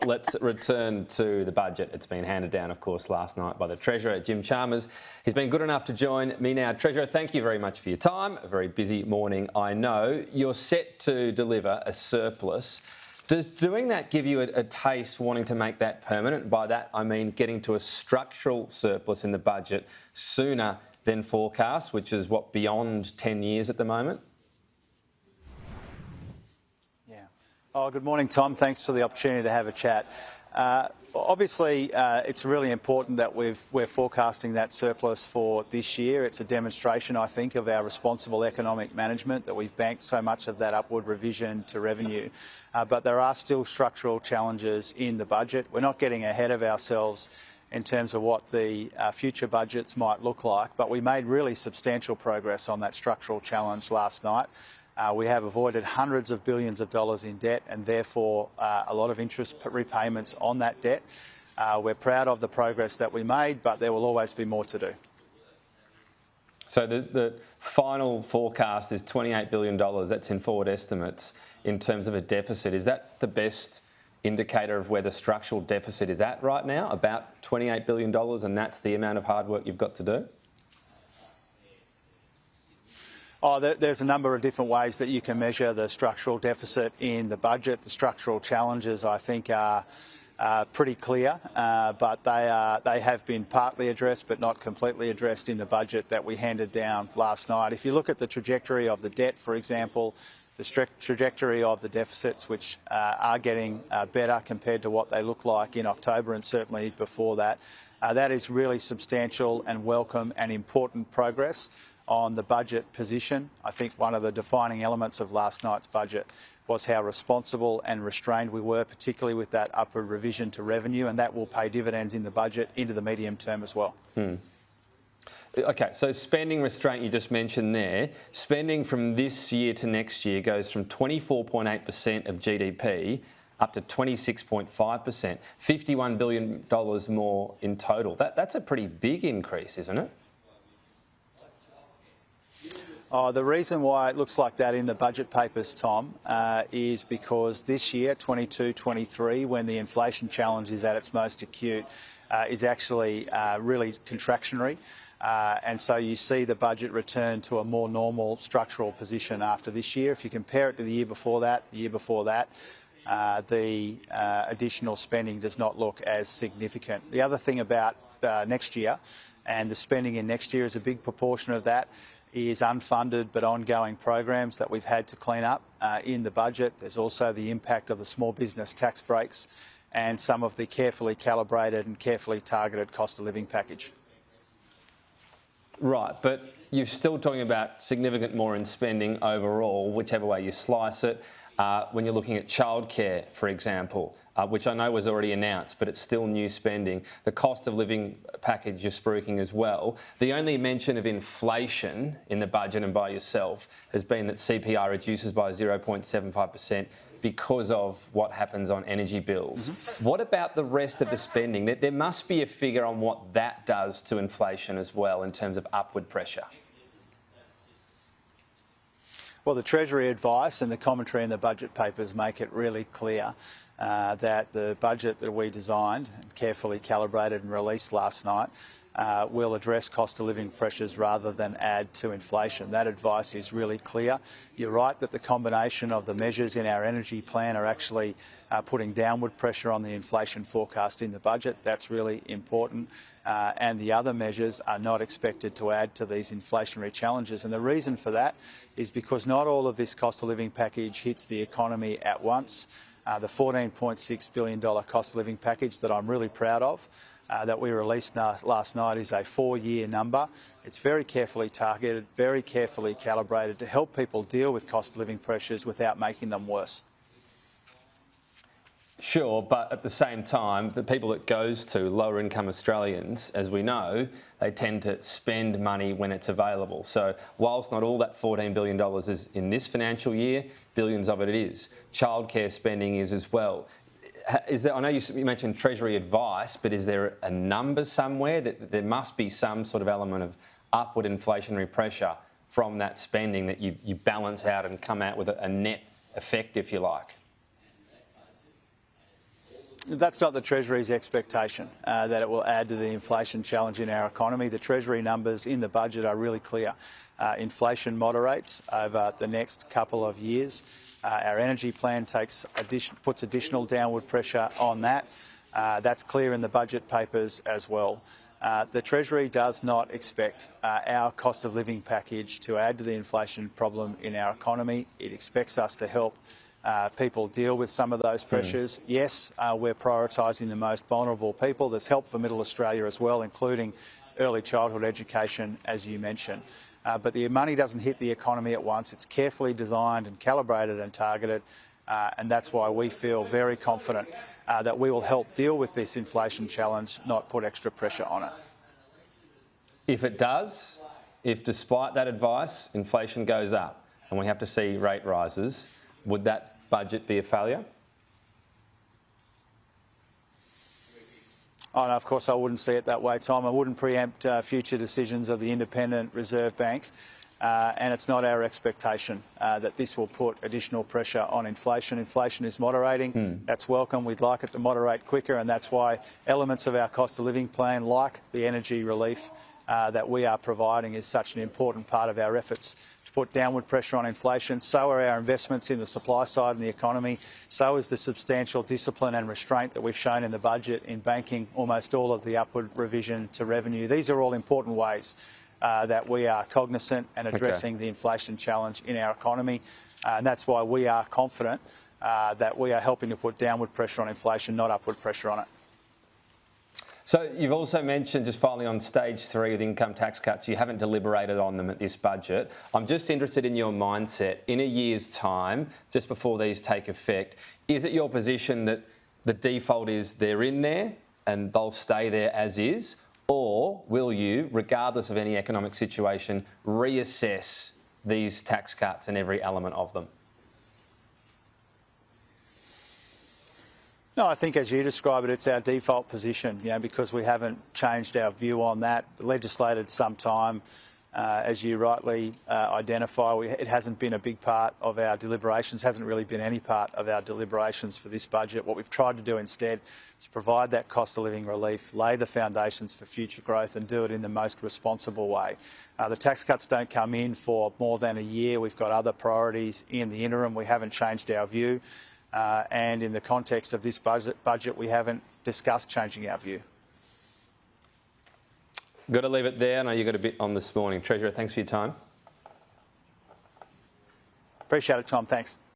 let's return to the budget. It's been handed down, of course, last night by the Treasurer, Jim Chalmers. He's been good enough to join me now. Treasurer, thank you very much for your time. A very busy morning, I know. You're set to deliver a surplus. Does doing that give you a taste wanting to make that permanent? By that, I mean getting to a structural surplus in the budget sooner than forecast, which is, what, beyond 10 years at the moment? Oh, good morning, Tom. Thanks for the opportunity to have a chat. Obviously, it's really important that we're forecasting that surplus for this year. It's a demonstration, I think, of our responsible economic management, that we've banked so much of that upward revision to revenue. But there are still structural challenges in the budget. We're not getting ahead of ourselves in terms of what the future budgets might look like, but we made really substantial progress on that structural challenge last night. We have avoided hundreds of billions of dollars in debt and therefore a lot of interest repayments on that debt. We're proud of the progress that we made, but there will always be more to do. So the final forecast is $28 billion. That's in forward estimates in terms of a deficit. Is that the best indicator of where the structural deficit is at right now, about $28 billion, and that's the amount of hard work you've got to do? Oh, there's a number of different ways that you can measure the structural deficit in the budget. The structural challenges, I think, are pretty clear, but they have been partly addressed but not completely addressed in the budget that we handed down last night. If you look at the trajectory of the debt, for example, the trajectory of the deficits, which are getting better compared to what they look like in October and certainly before that, that is really substantial and welcome and important progress on the budget position. I think one of the defining elements of last night's budget was how responsible and restrained we were, particularly with that upward revision to revenue, and that will pay dividends in the budget into the medium term as well. OK, so spending restraint you just mentioned there, spending from this year to next year goes from 24.8% of GDP up to 26.5%, $51 billion more in total. That's a pretty big increase, isn't it? The reason why it looks like that in the budget papers, Tom, is because this year, 22-23, when the inflation challenge is at its most acute, is actually really contractionary. And so you see the budget return to a more normal structural position after this year. If you compare it to the year before that, the additional spending does not look as significant. The other thing about next year, and the spending in next year is a big proportion of that, is unfunded but ongoing programs that we've had to clean up in the budget. There's also the impact of the small business tax breaks and some of the carefully calibrated and carefully targeted cost of living package. Right, but you're still talking about significant more in spending overall, whichever way you slice it, when you're looking at childcare, for example, which I know was already announced, but it's still new spending. The cost of living package you're spruiking as well. The only mention of inflation in the budget and by yourself has been that CPI reduces by 0.75% because of what happens on energy bills. What about the rest of the spending? There must be a figure on what that does to inflation as well in terms of upward pressure. Well, the Treasury advice and the commentary in the budget papers make it really clear that the budget that we designed, carefully calibrated and released last night, will address cost of living pressures rather than add to inflation. That advice is really clear. You're right that the combination of the measures in our energy plan are actually putting downward pressure on the inflation forecast in the budget. That's really important. And the other measures are not expected to add to these inflationary challenges. And the reason for that is because not all of this cost of living package hits the economy at once. The $14.6 billion cost of living package that I'm really proud of, that we released last night, is a 4-year number. It's very carefully targeted, very carefully calibrated to help people deal with cost of living pressures without making them worse. Sure, but at the same time, the people it goes to, lower income Australians, as we know, they tend to spend money when it's available. So whilst not all that $14 billion is in this financial year, billions of it is. Childcare spending is as well. Is there, I know you mentioned Treasury advice, but is there a number somewhere that there must be some sort of element of upward inflationary pressure from that spending that you balance out and come out with a net effect, if you like? That's not the Treasury's expectation, that it will add to the inflation challenge in our economy. The Treasury numbers in the budget are really clear. Inflation moderates over the next couple of years. Our energy plan puts additional downward pressure on that. That's clear in the budget papers as well. The Treasury does not expect our cost of living package to add to the inflation problem in our economy. It expects us to help people deal with some of those pressures. Yes, we're prioritising the most vulnerable people. There's help for Middle Australia as well, including early childhood education, as you mentioned. But the money doesn't hit the economy at once. It's carefully designed and calibrated and targeted, and that's why we feel very confident that we will help deal with this inflation challenge, not put extra pressure on it. If it does, if despite that advice, inflation goes up and we have to see rate rises, would that budget be a failure? Oh, no, of course I wouldn't see it that way, Tom. I wouldn't preempt future decisions of the Independent Reserve Bank, and it's not our expectation that this will put additional pressure on inflation. Inflation is moderating. That's welcome. We'd like it to moderate quicker, and that's why elements of our cost of living plan, like the energy relief that we are providing, is such an important part of our efforts to put downward pressure on inflation. So are our investments in the supply side and the economy. So is the substantial discipline and restraint that we've shown in the budget in banking almost all of the upward revision to revenue. These are all important ways that we are cognisant and addressing the inflation challenge in our economy. And that's why we are confident that we are helping to put downward pressure on inflation, not upward pressure on it. So you've also mentioned, just finally on stage 3 with income tax cuts, you haven't deliberated on them at this budget. I'm just interested in your mindset. In a year's time, just before these take effect, is it your position that the default is they're in there and they'll stay there as is? Or will you, regardless of any economic situation, reassess these tax cuts and every element of them? No, I think as you describe it, it's our default position, because we haven't changed our view on that. Legislated some time, as you rightly identify, it hasn't been a big part of our deliberations, hasn't really been any part of our deliberations for this budget. What we've tried to do instead is provide that cost of living relief, lay the foundations for future growth and do it in the most responsible way. The tax cuts don't come in for more than a year. We've got other priorities in the interim. We haven't changed our view. And in the context of this budget, we haven't discussed changing our view. Got to leave it there. I know you got a bit on this morning. Treasurer, thanks for your time. Appreciate it, Tom. Thanks.